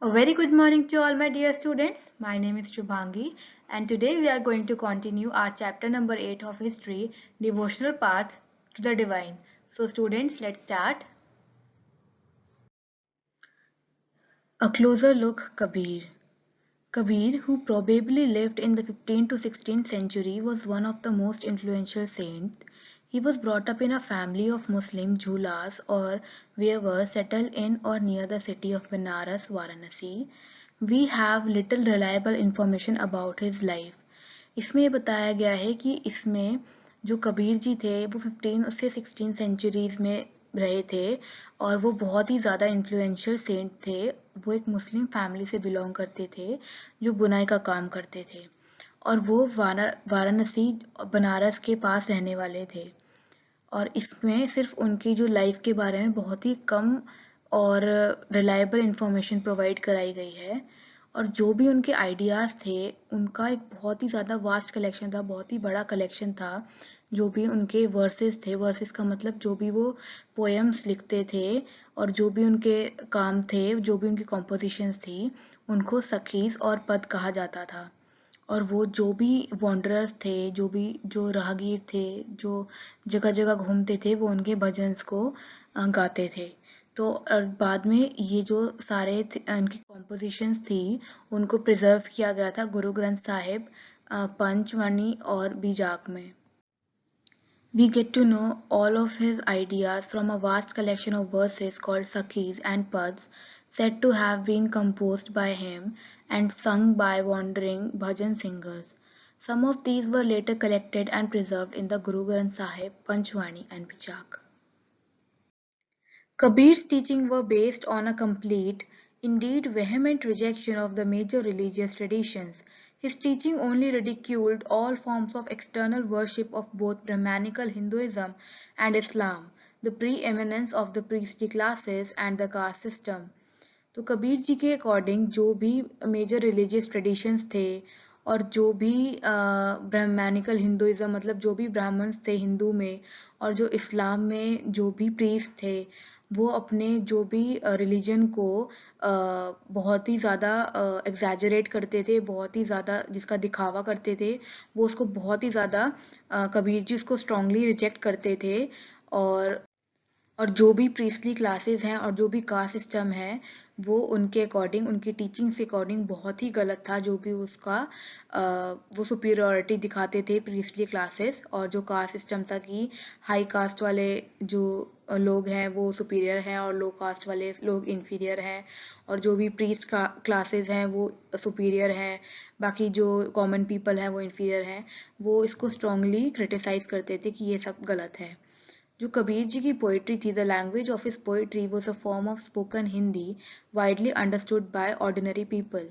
A very good morning to all my dear students. My name is Shubhangi and today we are going to continue our chapter number 8 of history, devotional paths to the divine. So students, let's start. A closer look, Kabir. Kabir, who probably lived in the 15th to 16th century, was one of the most influential saints. He was brought up in a family of Muslim Jhulas or weavers settled in or near the city of Benares, Varanasi. We have little reliable information about his life. इसमें बताया गया है कि इसमें जो कबीर जी थे वो 15 से 16 सेंचुरीज में रहे थे और वो बहुत ही ज़्यादा इन्फ्लुएंशियल सेंट थे। वो एक मुस्लिम फैमिली से बिलोंग करते थे जो बुनाई का काम करते थे और वो वाराणसी बनारस के पास रहने वाले थे। और इसमें सिर्फ उनकी जो लाइफ के बारे में बहुत ही कम और रिलायबल इंफॉर्मेशन प्रोवाइड कराई गई है। और जो भी उनके आइडियाज़ थे उनका एक बहुत ही ज़्यादा वास्ट कलेक्शन था, बहुत ही बड़ा कलेक्शन था। जो भी उनके वर्सेस थे, वर्सेस का मतलब जो भी वो पोएम्स लिखते थे और जो भी उनके काम थे, जो भी उनकी कॉम्पोजिशंस थी, उनको सखीज़ और पद कहा जाता था। और वो जो भी वॉन्डरर्स थे, जो राहगीर थे, जो जगह जगह घूमते थे, वो उनके भजन्स को गाते थे। तो और बाद में ये जो सारे इनकी कॉम्पोजिशंस थी उनको प्रिजर्व किया गया था गुरु ग्रंथ साहिब, पंचमणि और बीजाक में। We get to know all of his ideas from a vast collection of verses called Sakhis and Pads, said to have been composed by him and sung by wandering bhajan singers. Some of these were later collected and preserved in the Guru Granth Sahib, Panchwani and Bichak. Kabir's teachings were based on a complete, indeed vehement rejection of the major religious traditions. His teaching only ridiculed all forms of external worship of both Brahmanical Hinduism and Islam, the preeminence of the priestly classes and the caste system. तो कबीर जी के according जो भी major religious traditions थे और जो भी Brahminical Hinduism मतलब जो भी ब्राह्मण्स थे हिंदू में और जो इस्लाम में जो भी प्रीस्ट थे, वो अपने जो भी रिलीजन को बहुत ही ज़्यादा एग्जैजरेट करते थे, बहुत ही ज़्यादा जिसका दिखावा करते थे, वो उसको बहुत ही ज़्यादा कबीर जी उसको स्ट्रांगली रिजेक्ट करते थे। और और जो भी प्रीस्टली क्लासेस हैं और जो भी कास्ट सिस्टम है वो उनके अकॉर्डिंग उनकी टीचिंग से अकॉर्डिंग बहुत ही गलत था। जो भी उसका वो सुपीरियॉरिटी दिखाते थे प्रीस्टली क्लासेस, और जो कास्ट सिस्टम था कि हाई कास्ट वाले जो लोग हैं वो सुपीरियर हैं और लो कास्ट वाले लोग इन्फीरियर हैं, और जो भी प्रीस्ट क्लासेस हैं वो सुपीरियर हैं, बाकी जो कॉमन पीपल हैं वो इन्फीरियर हैं। वो इसको स्ट्रांगली क्रिटिसाइज करते थे कि ये सब गलत है। जो कबीर जी की पोइट्री थी, the language of his poetry was a form of spoken Hindi widely understood by ordinary people.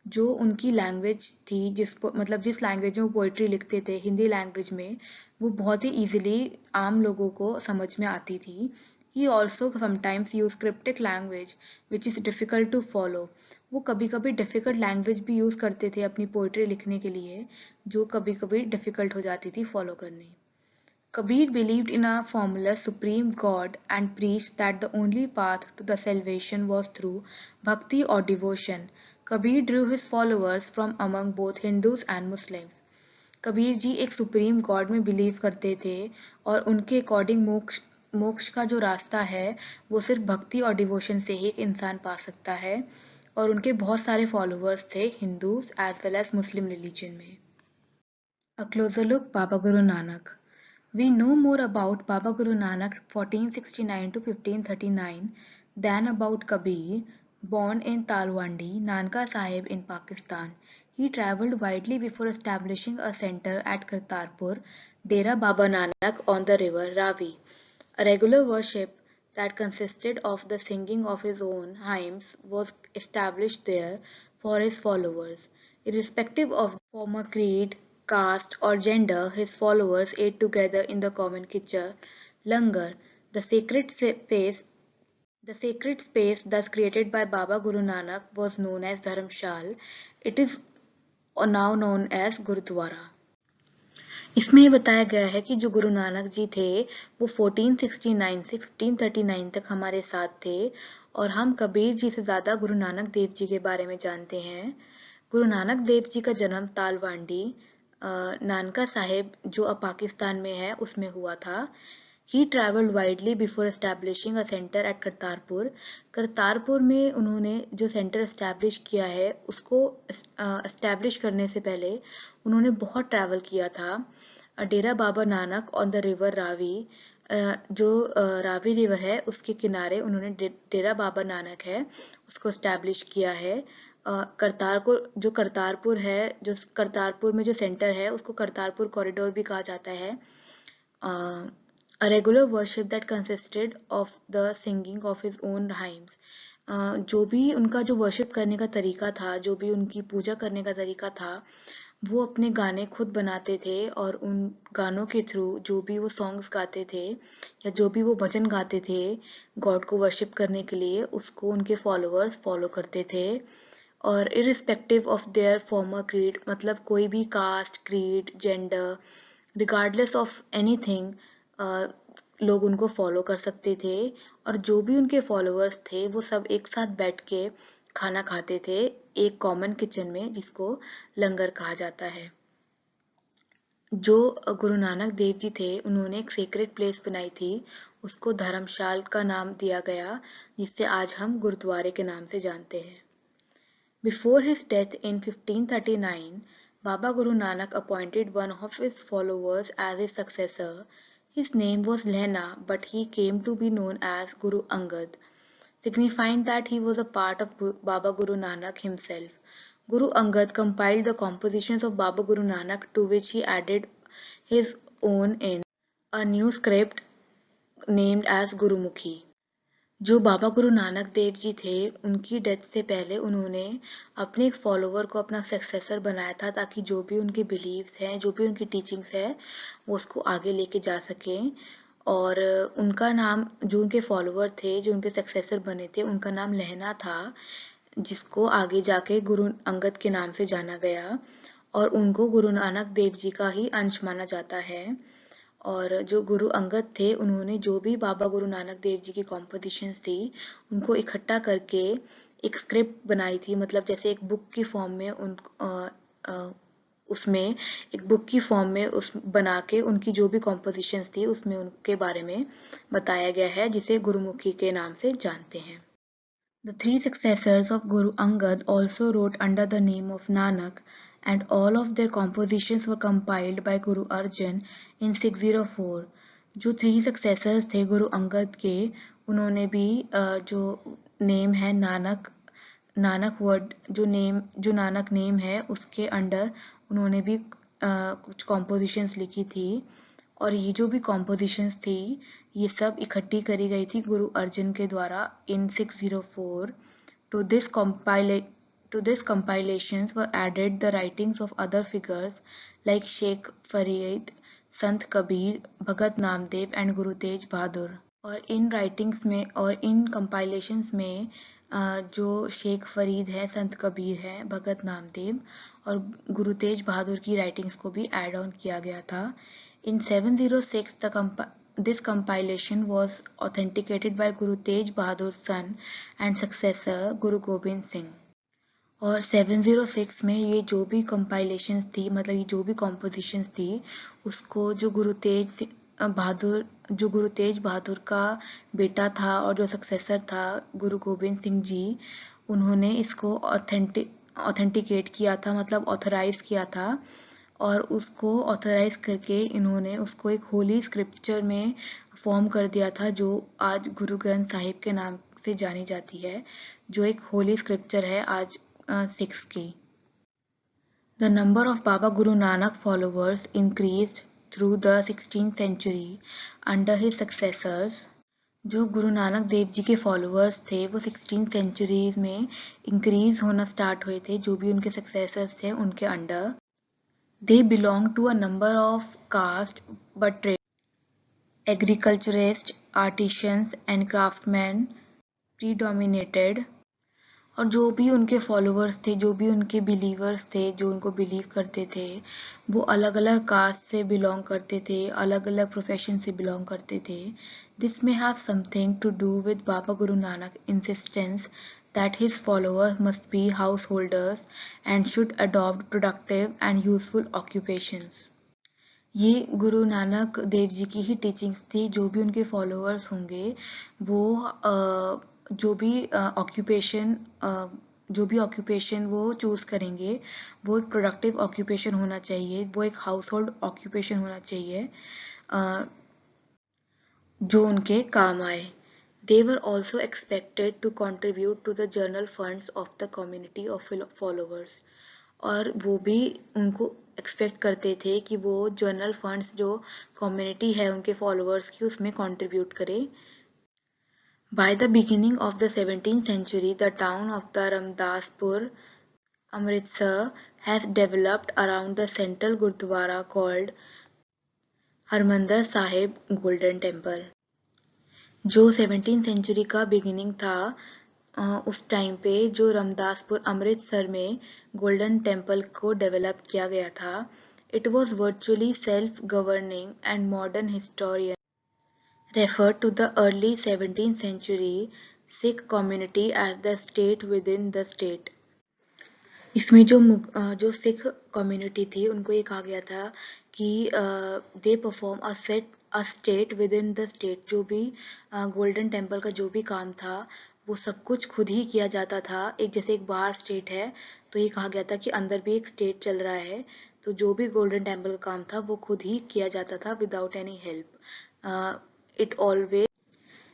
जो उनकी लैंग्वेज थी, जिस लैंग्वेज में वो पोइट्री लिखते थे, हिंदी लैंग्वेज में, वो बहुत ही ईजिली आम लोगों को समझ में आती थी। He also sometimes use cryptic language which is difficult to follow. वो कभी कभी डिफ़िकल्ट लैंग्वेज भी यूज़ करते थे अपनी पोइट्री लिखने के लिए, जो कभी कभी डिफ़िकल्ट हो जाती थी फॉलो करनी। Kabir believed in a formless supreme God and preached that the only path to the salvation was through bhakti or devotion. Kabir drew his followers from among both Hindus and Muslims. Kabir ji एक supreme God में believe करते थे और उनके according मोक्ष का जो रास्ता है वो सिर्फ भक्ति और डिवोशन से ही एक इंसान पा सकता है। और उनके बहुत सारे फॉलोअर्स थे Hindus as well as Muslim religion में। A closer look, Baba Guru Nanak. We know more about Baba Guru Nanak 1469 to 1539 than about Kabir, born in Talwandi, Nanka Sahib in Pakistan. He travelled widely before establishing a centre at Kartarpur, Dera Baba Nanak on the river Ravi. A regular worship that consisted of the singing of his own hymns was established there for his followers. Irrespective of former creed, caste, or gender, his followers ate together in the common kitchen, langar, the sacred space. The sacred space thus created by Baba Guru Nanak was known as Dharamshal. It is now known as Gurudwara. इसमें ये बताया गया है कि जो गुरु नानक जी थे वो 1469 से 1539 तक हमारे साथ थे, और हम कबीर जी से ज़्यादा गुरु नानक देव जी के बारे में जानते हैं। गुरु नानक देव जी का जन्म तालवांडी नानका साहिब जो अब पाकिस्तान में है उसमें हुआ था। He travelled widely before establishing a center at Kartarpur. Kartarpur में उन्होंने जो सेंटर एस्टैब्लिश किया है उसको एस्टैब्लिश करने से पहले उन्होंने बहुत ट्रैवल किया था। Dera Baba Nanak on the river Ravi, जो रावी रिवर है उसके किनारे उन्होंने डेरा बाबा नानक है उसको एस्टैब्लिश किया है। करतारपुर है, जो करतारपुर में जो सेंटर है उसको करतारपुर कॉरिडोर भी कहा जाता है। A regular worship that consisted of the singing of his own hymns। जो भी उनका जो वर्शिप करने का तरीका था, जो भी उनकी पूजा करने का तरीका था, वो अपने गाने खुद बनाते थे और उन गानों के थ्रू जो भी वो सॉन्ग्स गाते थे या जो भी वो भजन गाते थे गॉड को वर्शिप करने के लिए, उसको उनके फॉलोअर्स फॉलो करते थे। और irrespective of their former creed, मतलब कोई भी caste, creed, gender, regardless of anything, लोग उनको फॉलो कर सकते थे। और जो भी उनके फॉलोअर्स थे वो सब एक साथ बैठ के खाना खाते थे एक कॉमन किचन में जिसको लंगर कहा जाता है। जो गुरु नानक देव जी थे उन्होंने एक सीक्रेट प्लेस बनाई थी, उसको धर्मशाल का नाम दिया गया जिससे आज हम गुरुद्वारे के नाम से जानते हैं। Before his death in 1539, Baba Guru Nanak appointed one of his followers as his successor. His name was Lehna, but he came to be known as Guru Angad, signifying that he was a part of Baba Guru Nanak himself. Guru Angad compiled the compositions of Baba Guru Nanak, to which he added his own in a new script named as Gurumukhi। जो बाबा गुरु नानक देव जी थे उनकी death से पहले उन्होंने अपने एक follower को अपना सक्सेसर बनाया था ताकि जो भी उनके बिलीव्स हैं, जो भी उनकी टीचिंग्स है वो उसको आगे लेके जा सकें। और उनका नाम, जो उनके फॉलोवर थे, जो उनके सक्सेसर बने थे, उनका नाम लहना था, जिसको आगे जाके गुरु अंगद के नाम से जाना गया और उनको गुरु नानक देव जी का ही अंश माना जाता है। और जो गुरु अंगद थे उन्होंने जो भी बाबा गुरु नानक देव जी की कॉम्पोजिशंस थी उनको इकट्ठा करके एक स्क्रिप्ट बनाई थी, मतलब जैसे एक बुक की फॉर्म में उसमें एक बुक की फॉर्म में उस बना के उनकी जो भी कॉम्पोजिशंस थी उसमें उनके बारे में बताया गया है, जिसे गुरुमुखी के नाम से जानते हैं। The three successors of Guru Angad also wrote under the name of Nanak, and all of their compositions were compiled by Guru Arjan in 604। जो थ्री सक्सेसर्स थे गुरु अंगद के, उन्होंने भी जो नेम है नानक, नानक वर्ड जो नानक नेम है उसके अंडर उन्होंने भी कुछ कॉम्पोजिशंस लिखी थी। और ये जो भी कॉम्पोजिशंस थी ये सब इकट्ठी करी गई थी गुरु अर्जन के द्वारा in 604। To this compilations were added the writings of other figures like Sheikh Farid, Sant Kabir, Bhagat Namdev and गुरु तेज बहादुर। और इन राइटिंग्स में और इन कंपाइलेशंस में जो शेख फरीद है, संत कबीर है, भगत नामदेव और गुरु तेज बहादुर की राइटिंग्स को भी ऐड ऑन किया गया था। In 706, this compilation was authenticated by Guru Tej Bahadur's son and successor Guru Gobind Singh। और 706 में ये जो भी कंपाइलेशंस थी, मतलब ये जो भी कॉम्पोजिशंस थी, उसको जो गुरु तेज बहादुर का बेटा था और जो सक्सेसर था गुरु गोबिंद सिंह जी, उन्होंने इसको ऑथेंटिकेट किया था, मतलब ऑथराइज किया था। और उसको ऑथराइज करके इन्होंने उसको एक होली स्क्रिप्चर में फॉर्म कर दिया था, जो आज गुरु ग्रंथ साहिब के नाम से जानी जाती है, जो एक होली स्क्रिप्चर है आज सिक्स की। The number of Baba Guru Nanak followers increased through the 16th century under his successors। जो गुरु नानक देव जी के फॉलोअर्स थे वो 16th सेंचुरीज में इंक्रीज होना स्टार्ट हुए थे, जो भी उनके सक्सेसर्स थे उनके under. They belong to a number of caste but trade, agriculturists, artisans and craftsmen predominated। और जो भी उनके फॉलोअर्स थे, जो भी उनके बिलीवर्स थे, जो उनको बिलीव करते थे, वो अलग अलग कास्ट से बिलोंग करते थे, अलग अलग प्रोफेशन से बिलोंग करते थे. This may have something to do with Baba Guru Nanak insistence that his followers must be householders and should adopt productive and useful occupations. ये गुरु नानक देव जी की ही टीचिंग्स थी. जो भी उनके फॉलोअर्स होंगे वो जो भी ऑक्यूपेशन जो भी ऑक्यूपेशन वो चूज करेंगे वो एक प्रोडक्टिव ऑक्यूपेशन होना चाहिए, वो एक हाउस होल्ड ऑक्यूपेशन होना चाहिए जो उनके काम आए. They were also expected to contribute to the journal funds of the community of followers. और वो भी उनको एक्सपेक्ट करते थे कि वो जर्नल फंड्स जो कम्युनिटी है उनके फॉलोअर्स की उसमें कंट्रीब्यूट करे. By the beginning of the 17th century, the town of the Ramdaspur, Amritsar, has developed around the central Gurdwara called Harmandir Sahib Golden Temple. जो 17th सेंचुरी का beginning था, उस टाइम पे जो रमदासपुर अमृतसर में गोल्डन टेम्पल को develop किया गया था. It was virtually self governing and modern historian refer to the early 17th century Sikh community as the state within the state. इसमें जो सिख कम्युनिटी थी उनको ये कहा गया था कि they perform a state with in the state. जो भी गोल्डन टेम्पल का जो भी काम था वो सब कुछ खुद ही किया जाता था. एक जैसे एक बाहर स्टेट है तो ये कहा गया था कि अंदर भी एक स्टेट चल रहा है, तो जो भी गोल्डन टेम्पल का काम था वो खुद ही किया जाता था without any help. It always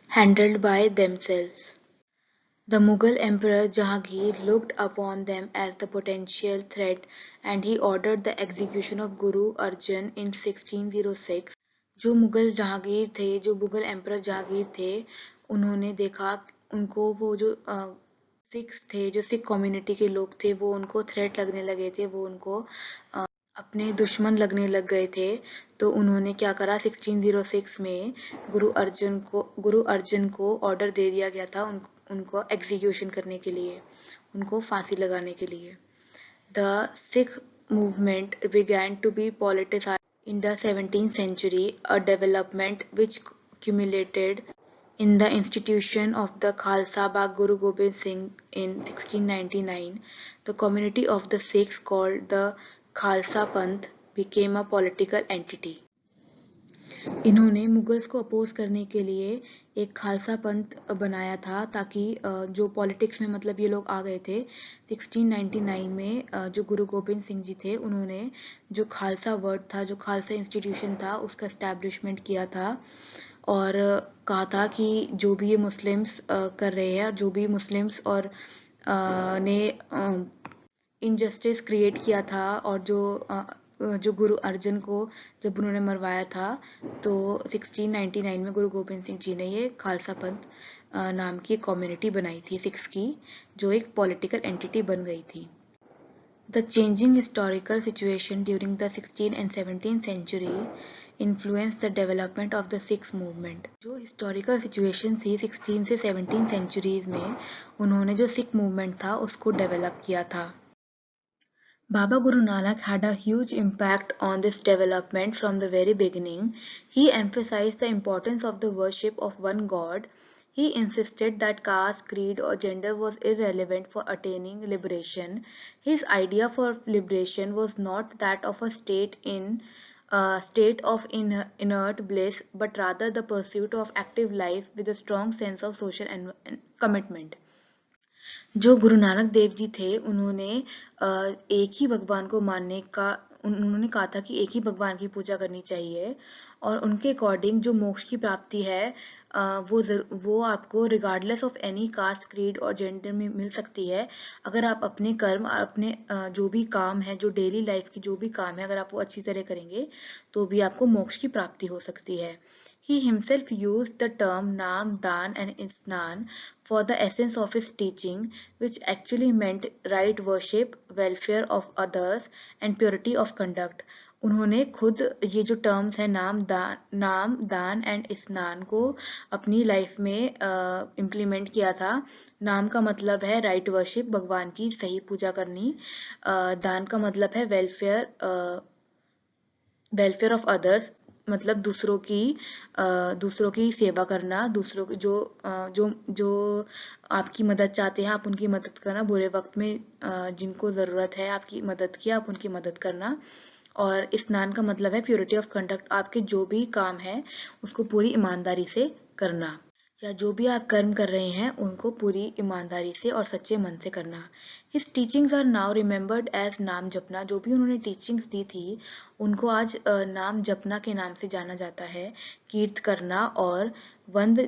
handled by themselves. The Mughal Emperor Jahangir looked upon them as the potential threat and he ordered the execution of Guru Arjan in 1606. जो मुगल जहांगीर थे, जो मुगल एम्परर जहांगीर थे, उन्होंने देखा उनको वो जो सिख्स थे, जो सिख कम्युनिटी के लोग थे, वो उनको थ्रेट लगने लगे थे, वो उनको अपने दुश्मन लगने लग गए थे. तो उन्होंने क्या करा, 1606 में गुरु अर्जुन को ऑर्डर दे दिया गया था उनको एग्जीक्यूशन करने के लिए, उनको फांसी लगाने के लिए. The Sikh movement began to be politicized in the 17th century, a development which culminated in the institution of the Khalsa by Guru Gobind Singh in 1699. The community of the Sikhs called the Khalsa Panth became a political entity. इन्होंने Mughals को oppose करने के लिए एक खालसा पंथ बनाया था ताकि जो पॉलिटिक्स में मतलब ये लोग आ गए थे. 1699 में जो गुरु गोबिंद सिंह जी थे उन्होंने जो खालसा वर्ड था, जो खालसा इंस्टीट्यूशन था, उसका एस्टैब्लिशमेंट किया था और कहा था कि जो भी ये मुस्लिम्स कर रहे हैं, जो भी मुस्लिम्स और ने इनजस्टिस क्रिएट किया था और जो गुरु अर्जन को जब उन्होंने मरवाया था तो 1699 में गुरु गोबिंद सिंह जी ने ये खालसा पंथ नाम की कम्युनिटी बनाई थी सिख्स की, जो एक पॉलिटिकल एंटिटी बन गई थी. The changing historical situation during the 16th and 17th century influenced the development of the Sikh movement. जो historical situation थी 16 से 17 centuries में, उन्होंने जो सिख मूवमेंट था उसको डेवलप किया था. Baba Guru Nanak had a huge impact on this development from the very beginning. He emphasized the importance of the worship of one God. He insisted that caste, creed, or gender was irrelevant for attaining liberation. His idea for liberation was not that of a state of inert bliss, but rather the pursuit of active life with a strong sense of social commitment. जो गुरु नानक देव जी थे उन्होंने एक ही भगवान को मानने का उन्होंने कहा था कि एक ही भगवान की पूजा करनी चाहिए और उनके अकॉर्डिंग जो मोक्ष की प्राप्ति है वो आपको regardless of any caste, creed और जेंडर में मिल सकती है अगर आप अपने कर्म और अपने जो भी काम है, जो डेली लाइफ की जो भी काम है, अगर आप वो अच्छी तरह करेंगे तो भी आपको मोक्ष की प्राप्ति हो सकती है. He himself used the term Naam, Dan, and Isnan for the essence of his teaching, which actually meant right worship, welfare of others, and purity of conduct. उन्होंने खुद ये जो टर्म्स हैं नाम दान एंड स्नान को अपनी लाइफ में इम्प्लीमेंट किया था। नाम का मतलब है राइट वर्शिप, भगवान की सही पूजा करनी। दान का मतलब है वेलफेयर ऑफ अदर्स, मतलब दूसरों की सेवा करना, दूसरों की जो आपकी मदद चाहते हैं आप उनकी मदद करना, बुरे वक्त में जिनको ज़रूरत है आपकी मदद की आप उनकी मदद करना। और स्नान का मतलब है प्योरिटी ऑफ कंडक्ट, आपके जो भी काम है उसको पूरी ईमानदारी से करना, या जो भी आप कर्म कर रहे हैं उनको पूरी ईमानदारी से और सच्चे मन से करना। His teachings are now remembered as नाम जपना, जो भी उन्होंने टीचिंग्स दी थी उनको आज नाम जपना के नाम से जाना जाता है, कीर्त करना और वंद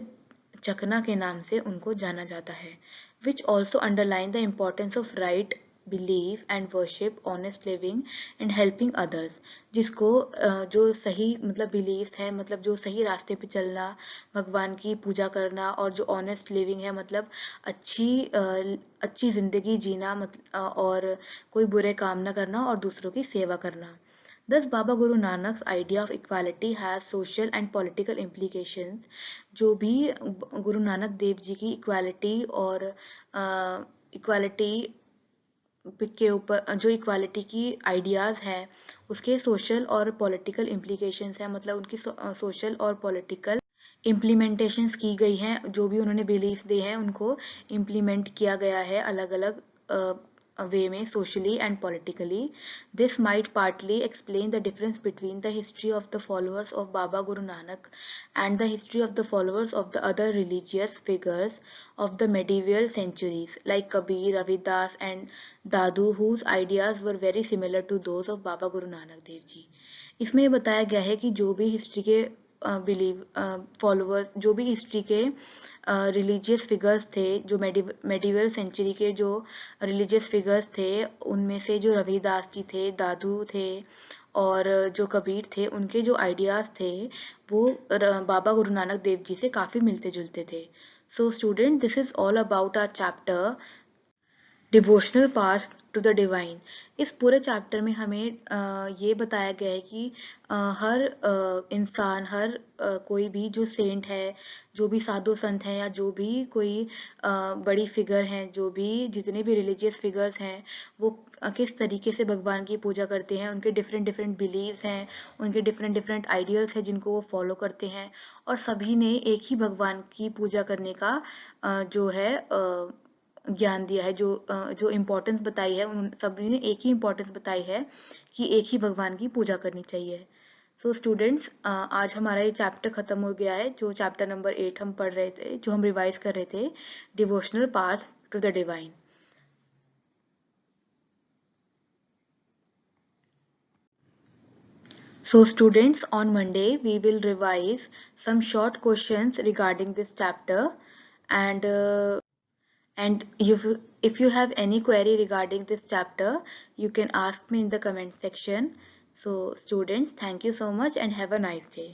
चखना के नाम से उनको जाना जाता है। Which also underline the importance of right belief and worship, honest living and helping others, जिसको जो सही मतलब बिलीव्स है, मतलब जो सही रास्ते पे चलना, भगवान की पूजा करना, और जो ऑनेस्ट लिविंग है मतलब अच्छी जिंदगी जीना, और कोई बुरे काम ना करना और दूसरों की सेवा करना। Thus, Baba Guru Nanak's idea of equality has social and political implications. जो भी गुरु नानक देव जी की इक्वालिटी और इक्वालिटी के ऊपर जो इक्वालिटी की आइडियाज़ हैं उसके सोशल और पॉलिटिकल इम्प्लीकेशंस हैं, मतलब उनकी सोशल और पॉलिटिकल इम्प्लीमेंटेशंस की गई हैं, जो भी उन्होंने बिलीफ दिए हैं उनको इम्प्लीमेंट किया गया है अलग अलग वे में, socially and politically. This might partly explain the difference between the history of the followers of Baba Guru Nanak and the history of the followers of the other religious figures of the medieval centuries like Kabir, Ravidas and Dadu, whose ideas were very similar to those of Baba Guru Nanak Dev Ji. इसमें बताया गया है कि जो भी history के follower, जो भी हिस्ट्री के रिलीजियस फिगर्स थे, जो मेडिवल सेंचुरी के जो रिलीजियस फिगर्स थे, उनमें से जो रविदास जी थे, दादू थे और जो कबीर थे, उनके जो आइडियाज़ थे वो बाबा गुरु नानक देव जी से काफ़ी मिलते जुलते थे। So student, this is all about our chapter devotional path to the divine. इस पूरे चैप्टर में हमें ये बताया गया है कि हर इंसान, हर कोई भी जो सेंट है, जो भी साधु संत हैं, या जो भी कोई बड़ी फिगर हैं, जो भी जितने भी रिलीजियस फिगर्स हैं, वो किस तरीके से भगवान की पूजा करते हैं, उनके डिफरेंट डिफरेंट बिलीव्स हैं, उनके डिफरेंट डिफरेंट आइडियल्स हैं जिनको वो फॉलो करते हैं, और सभी ने एक ही भगवान की पूजा करने का जो है ज्ञान दिया है, जो इम्पोर्टेंस बताई है, उन सभी ने एक ही इम्पोर्टेंस बताई है कि एक ही भगवान की पूजा करनी चाहिए। सो स्टूडेंट्स, आज हमारा ये चैप्टर खत्म हो गया है, जो चैप्टर नंबर 8 हम पढ़ रहे थे, जो हम रिवाइज कर रहे थे, devotional path to the divine. So students, on Monday we will revise some short questions regarding this chapter, and if you have any query regarding this chapter, you can ask me in the comment section. So students, thank you so much and have a nice day.